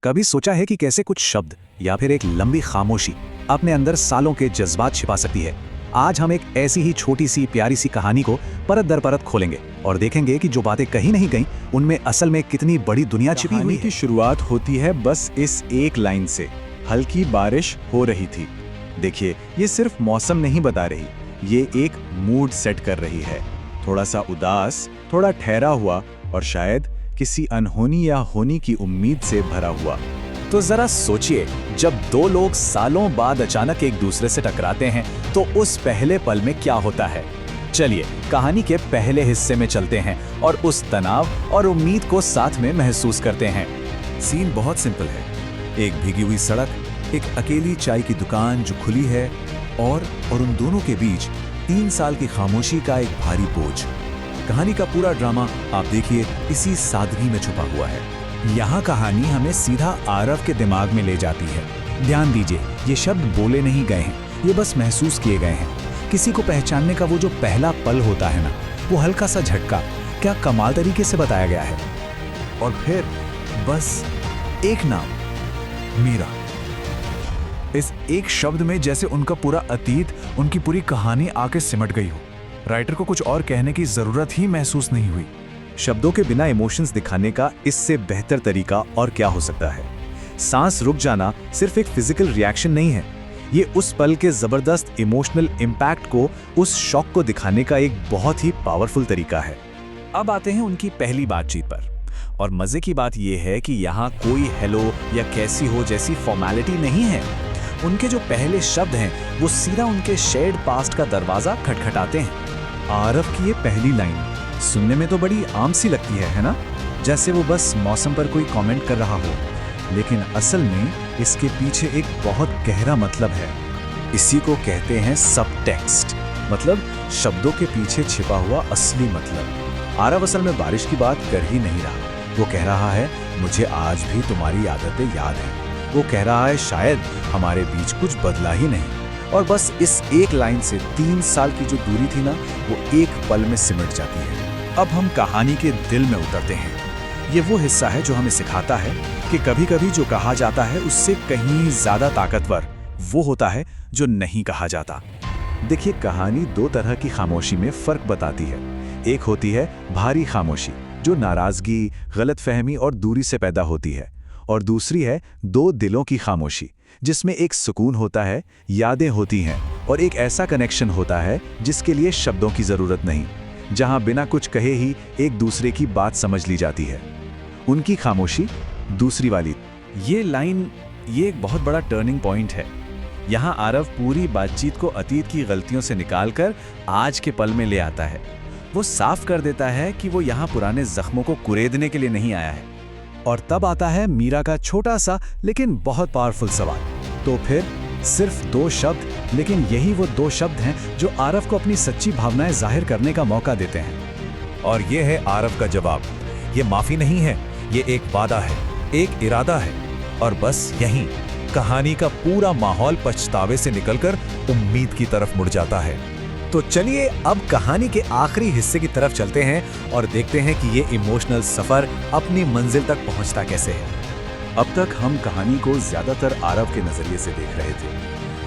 कभी सोचा है कि कैसे कुछ शब्द या फिर एक लंबी खामोशी अपने अंदर सालों के जज्बात छिपा सकती है। आज हम एक ऐसी ही छोटी सी प्यारी सी कहानी को परत दर परत खोलेंगे और देखेंगे कि जो बातें कहीं नहीं गईं उनमें असल में कितनी बड़ी दुनिया छिपी हुई कहानी है। की शुरुआत होती है बस इस एक लाइन से। हल्की बारिश हो रही थी। देखिए, ये सिर्फ मौसम नहीं बता रही, ये एक मूड सेट कर रही है। थोड़ा सा उदास, थोड़ा ठहरा हुआ और शायद किसी अनहोनी या होनी की उम्मीद से भरा हुआ। तो जरा सोचिए, जब दो लोग सालों बाद अचानक एक दूसरे से टकराते हैं तो उस पहले पल में क्या होता है। चलिए कहानी के पहले हिस्से में चलते हैं और उस तनाव और उम्मीद को साथ में महसूस करते हैं। सीन बहुत सिंपल है। एक भीगी हुई सड़क, एक अकेली चाय की दुकान जो खुली है और उन दोनों के बीच 3 साल की खामोशी का एक भारी बोझ। कहानी का पूरा ड्रामा आप देखिए इसी सादगी में छुपा हुआ है। यहाँ कहानी हमें सीधा आरव के दिमाग में ले जाती है। ध्यान दीजिए, ये शब्द बोले नहीं गए हैं, ये बस महसूस किए गए हैं। किसी को पहचानने का वो जो पहला पल होता है ना, वो हल्का सा झटका, क्या कमाल तरीके से बताया गया है। और फिर बस एक नाम, मीरा। इस एक शब्द में जैसे उनका पूरा अतीत, उनकी पूरी कहानी आके सिमट गई हो। राइटर को कुछ और कहने की जरूरत ही महसूस नहीं हुई। शब्दों के बिना इमोशंस दिखाने का इससे बेहतर तरीका और क्या हो सकता है। सांस रुक जाना सिर्फ एक फिजिकल रिएक्शन नहीं है, ये उस पल के जबरदस्त इमोशनल इम्पैक्ट को, उस शॉक को दिखाने का एक बहुत ही पावरफुल तरीका है। अब आते हैं उनकी पहली बातचीत पर। और मजे की बात यह है कि यहाँ कोई हेलो या कैसी हो जैसी फॉर्मेलिटी नहीं है। उनके जो पहले शब्द हैं वो सीधा उनके शेयर्ड पास्ट का दरवाजा खटखटाते हैं। आरव की ये पहली लाइन सुनने में तो बड़ी आम सी लगती है ना? जैसे वो बस मौसम पर कोई कमेंट कर रहा हो, लेकिन असल में इसके पीछे एक बहुत गहरा मतलब है। इसी को कहते हैं सबटेक्स्ट, मतलब शब्दों के पीछे छिपा हुआ असली मतलब। आरव असल में बारिश की बात कर ही नहीं रहा। वो कह रहा है, मुझे आज भी तुम्हारी आदतें याद हैं। वो कह रहा है, शायद हमारे बीच कुछ बदला ही नहीं। और बस इस एक लाइन से 3 साल की जो दूरी थी ना, वो एक पल में सिमट जाती है। अब हम कहानी के दिल में उतरते हैं। ये वो हिस्सा है जो हमें सिखाता है कि कभी-कभी जो कहा जाता है उससे कहीं ज्यादा ताकतवर वो होता है जो नहीं कहा जाता। देखिए, कहानी 2 तरह की खामोशी में फर्क बताती है। एक होती है भारी खामोशी, जो नाराजगी, गलतफहमी और दूरी से पैदा होती है, और दूसरी है 2 दिलों की खामोशी, जिसमें एक सुकून होता है, यादें होती हैं और एक ऐसा कनेक्शन होता है जिसके लिए शब्दों की जरूरत नहीं, जहां बिना कुछ कहे ही एक दूसरे की बात समझ ली जाती है। उनकी खामोशी, दूसरी वाली। ये लाइन, ये एक बहुत बड़ा टर्निंग पॉइंट है। यहाँ आरव पूरी बातचीत को अतीत की गलतियों से निकालकर आज के पल में ले आता है। वो साफ कर देता है कि वो यहाँ पुराने जख्मों को कुरेदने के लिए नहीं आया है। और तब आता है मीरा का छोटा सा लेकिन बहुत पावरफुल सवाल। तो फिर सिर्फ 2 शब्द, लेकिन यही वो 2 शब्द हैं जो आरव को अपनी सच्ची भावनाएं जाहिर करने का मौका देते हैं। और ये है आरव का जवाब। ये माफी नहीं है, ये एक वादा है, एक इरादा है। और बस यहीं कहानी का पूरा माहौल पछतावे से निकलकर उम्मीद की तरफ मुड़ जाता है। तो चलिए अब कहानी के आखिरी हिस्से की तरफ चलते हैं और देखते हैं कि ये इमोशनल सफर अपनी मंजिल तक पहुंचता कैसे है। अब तक हम कहानी को ज्यादातर आरव के नजरिए से देख रहे थे,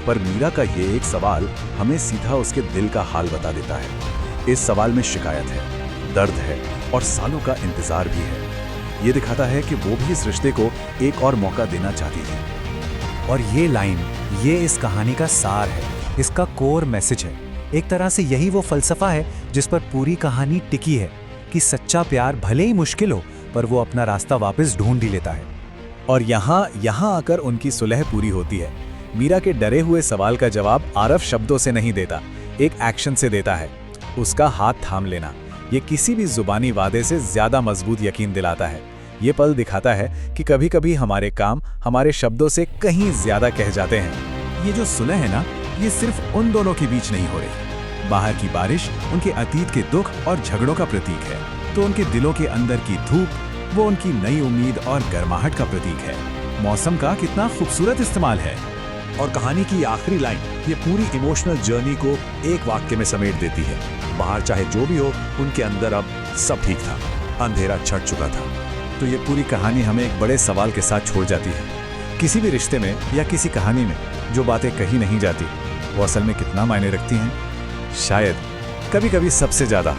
पर मीरा का ये एक सवाल हमें सीधा उसके दिल का हाल बता देता है। इस सवाल में शिकायत है, दर्द है और सालों का इंतजार भी है। ये दिखाता है कि वो भी इस रिश्ते को एक और मौका देना चाहती थी। और ये लाइन, ये इस कहानी का सार है, इसका कोर मैसेज है। एक तरह से यही वो फलसफा है जिस पर पूरी कहानी टिकी है कि सच्चा प्यार भले ही मुश्किल हो, पर वो अपना रास्ता वापस ढूंढ ही लेता है। और यहाँ आकर उनकी सुलह पूरी होती है। मीरा के डरे हुए सवाल का जवाब आरव शब्दों से नहीं देता, एक एक्शन से देता है। उसका हाथ थाम लेना, ये किसी भी जुबानी वादे से ज्यादा मजबूत यकीन दिलाता है। ये पल दिखाता है कि कभी कभी हमारे काम हमारे शब्दों से कहीं ज्यादा कह जाते हैं। ये जो सुलह है ना, ये सिर्फ उन दोनों के बीच नहीं हो रही। बाहर की बारिश उनके अतीत के दुख और झगड़ों का प्रतीक है, तो उनके दिलों के अंदर की धूप, वो उनकी नई उम्मीद और गर्माहट का प्रतीक है। मौसम का कितना खूबसूरत इस्तेमाल है। और कहानी की आखिरी लाइन ये पूरी इमोशनल जर्नी को एक वाक्य में समेट देती है। बाहर चाहे जो भी हो, उनके अंदर अब सब ठीक था। अंधेरा छट चुका था, तो ये पूरी कहानी हमें एक बड़े सवाल के साथ छोड़ जाती है। किसी भी रिश्ते में या किसी कहानी में जो बातें कही नहीं जाती वो असल में कितना मायने रखती हैं? शायद कभी-कभी सबसे ज़्यादा।